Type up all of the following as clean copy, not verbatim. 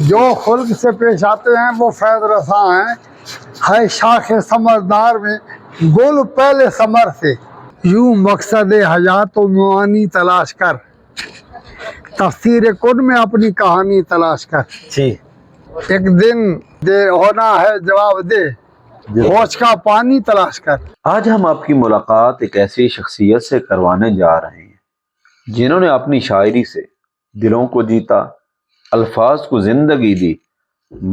جو خلق سے پیش آتے ہیں وہ فیض رساں ہیں، ہے شاخ ثمردار میں گل پہلے ثمر سے، یوں مقصد حیات و معانی تلاش کر، تفسیر کن میں اپنی کہانی تلاش کر، جی ایک دن دے ہونا ہے جواب دے، ہوش کا پانی تلاش کر۔ آج ہم آپ کی ملاقات ایک ایسی شخصیت سے کروانے جا رہے ہیں جنہوں نے اپنی شاعری سے دلوں کو جیتا، الفاظ کو زندگی دی،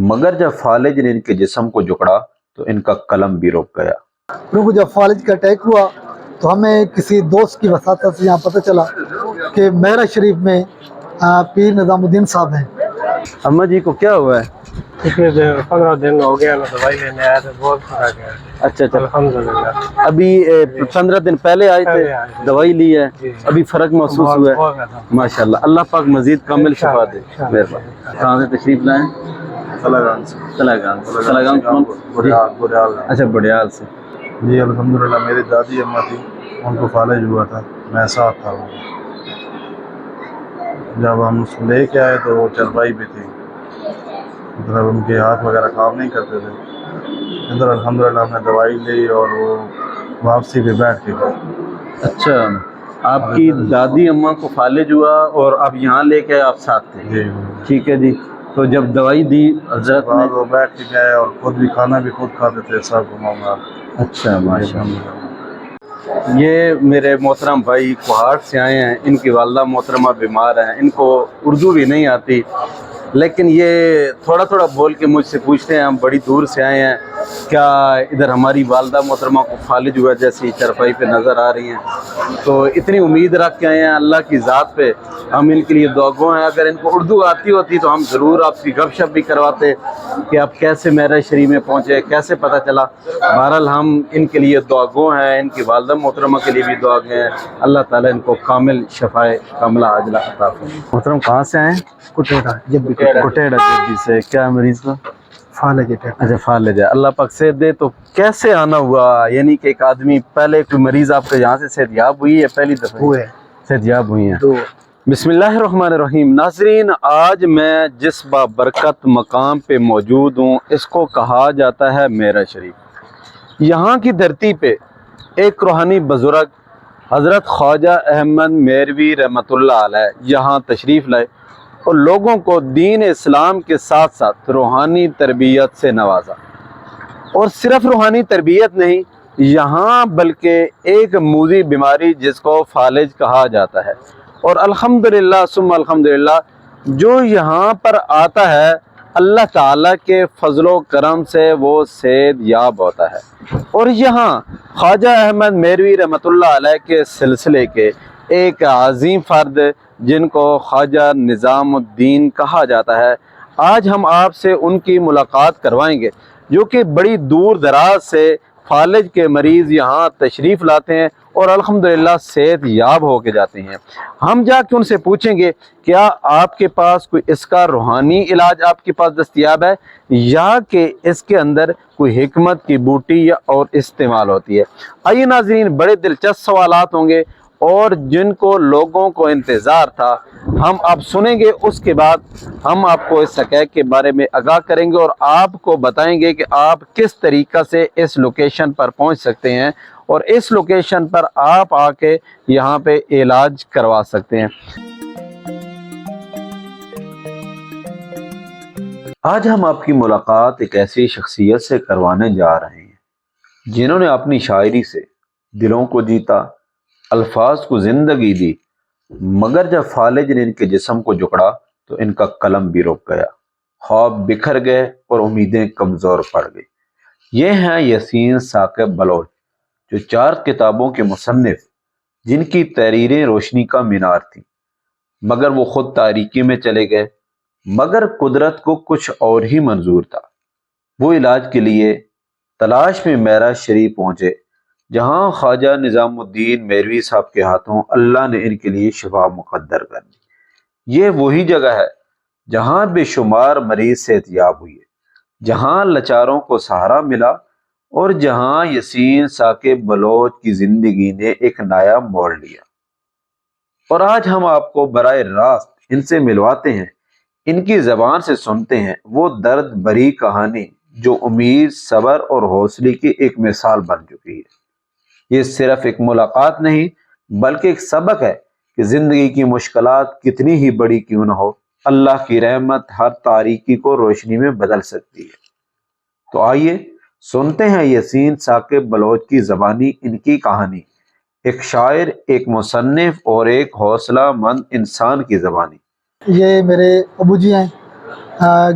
مگر جب فالج نے ان کے جسم کو جکڑا تو ان کا قلم بھی رک گیا۔ کیونکہ جب فالج کا اٹیک ہوا تو ہمیں کسی دوست کی وساطت سے یہاں پتہ چلا کہ میرا شریف میں پیر نظام الدین صاحب ہیں۔ اما جی کو کیا ہوا ہے؟ 15 دن ہو گیا نا، دوائی لینے آیا تھا، بہت فرق ہے اچھا اچھا، الحمدللہ۔ ابھی 15 دن پہلے آئے تھے، دوائی لی ہے، ابھی فرق محسوس ہوا ہے؟ ماشاءاللہ، اللہ پاک مزید کامل شفا دے۔ مہربانی۔ کہاں سے تشریف لائیں؟ تلاگان کون؟ اچھا بڑیال سے۔ جی الحمدللہ، میری دادی اماں تھی، ان کو فالج ہوا تھا، میں ساتھ تھا۔ جب ہم اس کو لے کے آئے تو وہ چرپائی پہ تھی، مطلب ان کے ہاتھ وغیرہ کام نہیں کرتے تھے۔ ادھر الحمدللہ ہم نے دوائی لی اور وہ واپسی پہ بیٹھ کے گئے۔ اچھا، آپ کی دادی اماں کو فالج ہوا اور آپ یہاں لے کے آپ ساتھ تھے؟ جی ٹھیک ہے جی، تو جب دوائی دی حضرت نے؟ بعد وہ بیٹھ کے گئے اور خود بھی کھانا بھی خود کھاتے تھے، سب کو معاملات۔ اچھا ماشاءاللہ۔ یہ میرے محترم بھائی کوہاٹ سے آئے ہیں، ان کی والدہ محترمہ بیمار ہیں، ان کو اردو بھی نہیں آتی، لیکن یہ تھوڑا تھوڑا بول کے مجھ سے پوچھتے ہیں ہم بڑی دور سے آئے ہیں، کیا ادھر ہماری والدہ محترمہ کو فالج ہوا جیسی چرپائی پہ نظر آ رہی ہیں؟ تو اتنی امید رکھ کے آئے ہیں اللہ کی ذات پہ، ہم ان کے لیے دعا گو ہیں۔ اگر ان کو اردو آتی ہوتی تو ہم ضرور آپ کی گپ شپ بھی کرواتے کہ آپ کیسے معراج شریف میں پہنچے، کیسے پتہ چلا۔ بہرحال ہم ان کے لیے دعا گو ہیں، ان کی والدہ محترمہ کے لیے بھی دعا گو ہیں، اللہ تعالیٰ ان کو کامل شفائے کاملہ عاجلہ عطا فرمائے۔ محترم کہاں سے آئے؟ کٹیڑا جب کوٹیڑا جدی سے۔ کیا مریض کا؟ فالج اٹیک اچھا فالج ہے، اللہ پاک صحت دے۔ تو کیسے آنا ہوا؟ یعنی کہ ایک آدمی پہلے کوئی مریض آپ کے یہاں سے صحت یاب ہوئی ہے پہلی دفعہ؟ ہوئے صحت یاب ہوئی ہیں؟ تو بسم اللہ الرحمن الرحیم۔ ناظرین، آج میں جس بابرکت مقام پہ موجود ہوں اس کو کہا جاتا ہے معراج شریف۔ یہاں کی دھرتی پہ ایک روحانی بزرگ حضرت خواجہ احمد میروی رحمۃ اللہ علیہ یہاں تشریف لائے اور لوگوں کو دین اسلام کے ساتھ ساتھ روحانی تربیت سے نوازا۔ اور صرف روحانی تربیت نہیں، یہاں بلکہ ایک موذی بیماری جس کو فالج کہا جاتا ہے، اور الحمدللہ ثم الحمدللہ جو یہاں پر آتا ہے اللہ تعالیٰ کے فضل و کرم سے وہ صحت یاب ہوتا ہے۔ اور یہاں خواجہ احمد میروی رحمۃ اللہ علیہ کے سلسلے کے ایک عظیم فرد جن کو خواجہ نظام الدین کہا جاتا ہے، آج ہم آپ سے ان کی ملاقات کروائیں گے، جو کہ بڑی دور دراز سے فالج کے مریض یہاں تشریف لاتے ہیں اور الحمدللہ صحت یاب ہو کے جاتے ہیں۔ ہم جا کے ان سے پوچھیں گے کیا آپ کے پاس کوئی اس کا روحانی علاج آپ کے پاس دستیاب ہے، یا کہ اس کے اندر کوئی حکمت کی بوٹی یا اور استعمال ہوتی ہے۔ آئیے ناظرین، بڑے دلچسپ سوالات ہوں گے اور جن کو لوگوں کو انتظار تھا ہم آپ سنیں گے، اس کے بعد ہم آپ کو اس حقائق کے بارے میں آگاہ کریں گے اور آپ کو بتائیں گے کہ آپ کس طریقہ سے اس لوکیشن پر پہنچ سکتے ہیں اور اس لوکیشن پر آپ آ کے یہاں پہ علاج کروا سکتے ہیں۔ آج ہم آپ کی ملاقات ایک ایسی شخصیت سے کروانے جا رہے ہیں جنہوں نے اپنی شاعری سے دلوں کو جیتا، الفاظ کو زندگی دی، مگر جب فالج نے ان کے جسم کو جکڑا تو ان کا قلم بھی رک گیا، خواب بکھر گئے اور امیدیں کمزور پڑ گئی۔ یہ ہیں یسین ثاقب بلوچ، جو 4 کتابوں کے مصنف، جن کی تحریریں روشنی کا مینار تھیں، مگر وہ خود تاریکی میں چلے گئے۔ مگر قدرت کو کچھ اور ہی منظور تھا۔ وہ علاج کے لیے تلاش میں معراج شریف پہنچے، جہاں خواجہ نظام الدین میروی صاحب کے ہاتھوں اللہ نے ان کے لیے شفا مقدر کر دی۔ یہ وہی جگہ ہے جہاں بے شمار مریض صحت یاب ہوئے، جہاں لاچاروں کو سہارا ملا اور جہاں یسین ثاقب بلوچ کی زندگی نے ایک نیا موڑ لیا۔ اور آج ہم آپ کو براہ راست ان سے ملواتے ہیں ان کی زبان سے سنتے ہیں وہ درد بھری کہانی جو امید، صبر اور حوصلے کی ایک مثال بن چکی ہے۔ یہ صرف ایک ملاقات نہیں بلکہ ایک سبق ہے کہ زندگی کی مشکلات کتنی ہی بڑی کیوں نہ ہو، اللہ کی رحمت ہر تاریکی کو روشنی میں بدل سکتی ہے۔ تو آئیے سنتے ہیں یاسین ثاقب بلوچ کی زبانی ان کی کہانی، ایک شاعر، ایک مصنف اور ایک حوصلہ مند انسان کی زبانی۔ یہ میرے ابو جی ہیں،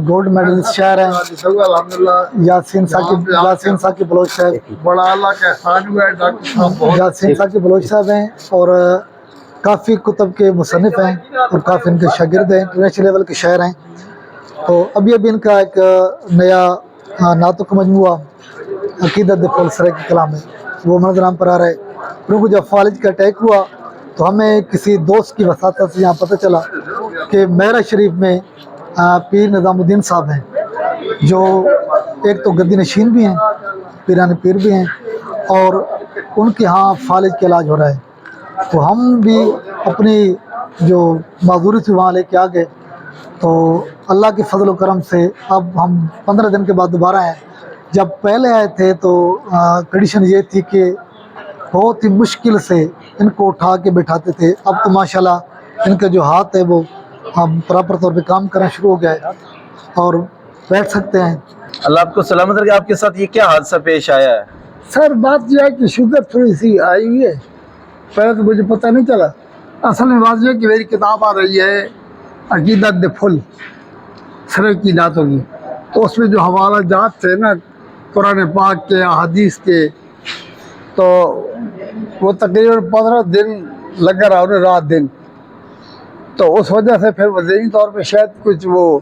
گولڈ میڈلسٹ شاعر ہیں، الحمدللہ یاسین ثاقب بلوچ صاحب۔ بڑا اللہ کا احسان ہوا ہے ڈاکٹر صاحب بہت یاسین ثاقب بلوچ صاحب ہیں اور کافی کتب کے مصنف ہیں اور کافی ان کے شاگرد ہیں، انٹرنیشنل لیول کے شاعر ہیں۔ تو ابھی ان کا ایک نیا نعتوں کا مجموعہ عقیدت فل سرے کے کلام ہے، وہ منظر عام پر آ رہا ہے۔ کیونکہ جب فالج کا اٹیک ہوا تو ہمیں کسی دوست کی وساطت سے یہاں پتہ چلا کہ میرا شریف میں پیر نظام الدین صاحب ہیں، جو ایک تو گدی نشین بھی ہیں، پیران پیر بھی ہیں، اور ان کے ہاں فالج کا علاج ہو رہا ہے۔ تو ہم بھی اپنی جو معذوری سے وہاں لے کے آ گئے، تو اللہ کے فضل و کرم سے اب ہم 15 دن کے بعد دوبارہ آئے۔ جب پہلے آئے تھے تو کنڈیشن یہ تھی کہ بہت ہی مشکل سے ان کو اٹھا کے بٹھاتے تھے، اب تو ماشاءاللہ ان کا جو ہاتھ ہے وہ ہم پراپر طور پہ کام کرنا شروع ہو گیا ہے اور بیٹھ سکتے ہیں۔ اللہ آپ کو سلامت رکھے۔ آپ کے ساتھ یہ کیا حادثہ پیش آیا ہے؟ سر بات یہ ہے کہ شوگر تھوڑی سی آئی ہوئی ہے، پہلے تو مجھے پتہ نہیں چلا۔ اصل میں بات یہ ہے کہ میری کتاب آ رہی ہے عقیدت فل سرے کی نعتوں کی، تو اس میں جو حوالہ جات تھے نا قرآن پاک کے، احادیث کے، تو وہ تقریباً 15 دن لگا رہا انہیں، رات دن۔ تو اس وجہ سے پھر ذہنی طور پہ شاید کچھ وہ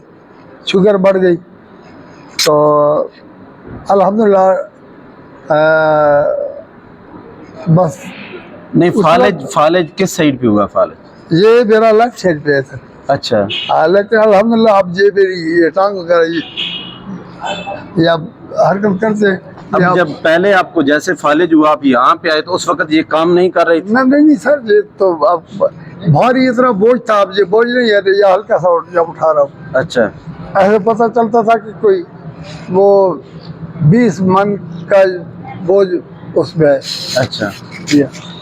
شوگر بڑھ گئی، تو الحمدللہ بس نہیں، فالج کس سائڈ پہ ہوا فالج؟ یہ میرا لیفٹ سائڈ پہ ہے سر۔ اچھا، لیکن الحمدللہ اب یہ میری یہ ٹانگ وغیرہ یہ اب حرکت کرتے ہیں۔ اب جب پہلے آپ کو جیسے فالج ہوا آپ یہاں پہ آئے تو اس وقت یہ کام نہیں کر رہی تھی؟ نہیں سر، یہ تو اب بھاری اتنا بوجھ تھا، اب یہ بوجھ نہیں ہے، یہ ہلکا سا جب اٹھا رہا ہوں۔ اچھا، ایسے پتہ چلتا تھا کہ کوئی وہ 20 من کا بوجھ اس میں ہے۔ اچھا،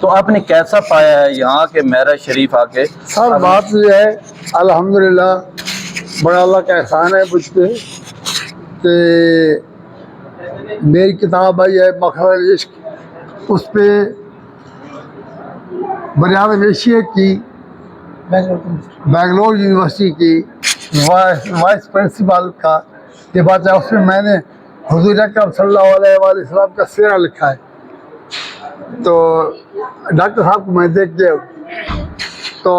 تو آپ نے کیسا پایا ہے یہاں کے میرا شریف آ کے؟ سر بات یہ ہے الحمدللہ بڑا اللہ کا احسان ہے مجھ پہ کہ میری کتاب آئی ہے مخرج عشق، اس پہ بنیاد ایشیا کی بنگلور یونیورسٹی کی وائس پرنسپل کا یہ بات ہے، اس میں میں نے حضور اکرم صلی اللہ علیہ وآلہ وسلم کا سیرہ لکھا ہے۔ تو ڈاکٹر صاحب کو میں دیکھ کے تو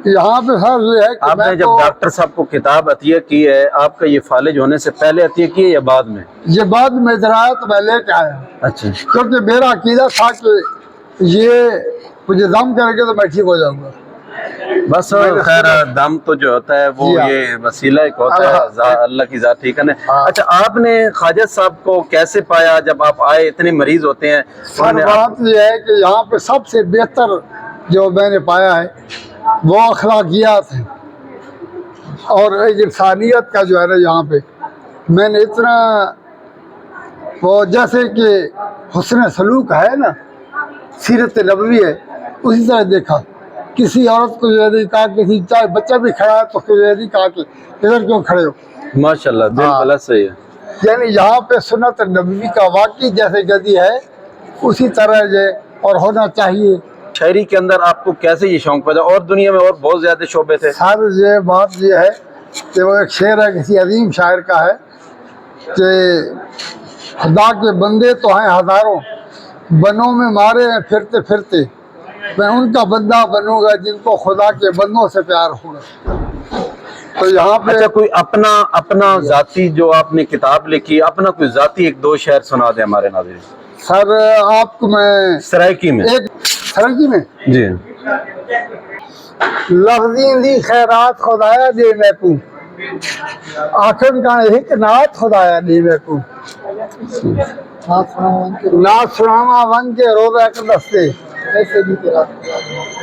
یہاں پہ سر یہ ہے کہ آپ نے جب ڈاکٹر صاحب کو کتاب عطیہ کی ہے، آپ کا یہ فالج ہونے سے پہلے عطیہ کی ہے یا بعد میں؟ یہ بعد میں ادھر آیا تو میں لے کے آیا، اچھا، کیونکہ میرا عقیدہ تھا کہ یہ مجھے دم کرے گا تو میں ٹھیک ہو جاؤں گا۔ بس خیر دم تو جو ہوتا ہے وہ یہ وسیلہ ایک ہوتا ہے اللہ کی ذات، ٹھیک ہے نا۔ اچھا، آپ نے خواجہ صاحب کو کیسے پایا جب آپ آئے؟ اتنے مریض ہوتے ہیں۔ سر بات یہ ہے کہ یہاں پہ سب سے بہتر جو میں نے پایا ہے وہ اخلاقیات ہیں اور ایک انسانیت کا جو ہے نا، یہاں پہ میں نے اتنا وہ جیسے کہ حسن سلوک ہے نا، سیرت نبوی ہے، اسی طرح دیکھا۔ کسی عورت کو یہ نہیں کہا، کسی چاہے بچہ بھی کھڑا ہے تو اس کو یہ نہیں کہا کہ ادھر کیوں کھڑے ہو۔ ماشاءاللہ، بالکل صحیح ہے۔ یعنی یہاں پہ سنت نبوی کا واقعی جیسے گدی ہے اسی طرح یہ اور ہونا چاہیے۔ شاعری کے اندر آپ کو کیسے یہ شوق پیدا؟ اور دنیا میں اور بہت زیادہ شعبے تھے۔ سر یہ بات یہ ہے کہ وہ ایک شعر ہے کسی عظیم شاعر کا ہے کہ خدا کے بندے تو ہیں ہزاروں، بنوں میں مارے ہیں پھرتے پھرتے، میں ان کا بندہ بنوں گا جن کو خدا کے بندوں سے پیار ہوگا۔ تو یہاں پہ اچھا، کوئی اپنا ذاتی جو آپ نے کتاب لکھی، اپنا کوئی ذاتی ایک دو شعر سنا دیں ہمارے ناظرین۔ سر آپ کو میں سرائکی میں، ایک سرکی میں جی، لفظیں دی خیرات خدایا دے میں کو، آخر کا ایک نعت خدایا دے میں کو، نعت سناما ون کے روزہ ایک دستے، ایسے بھی تیرا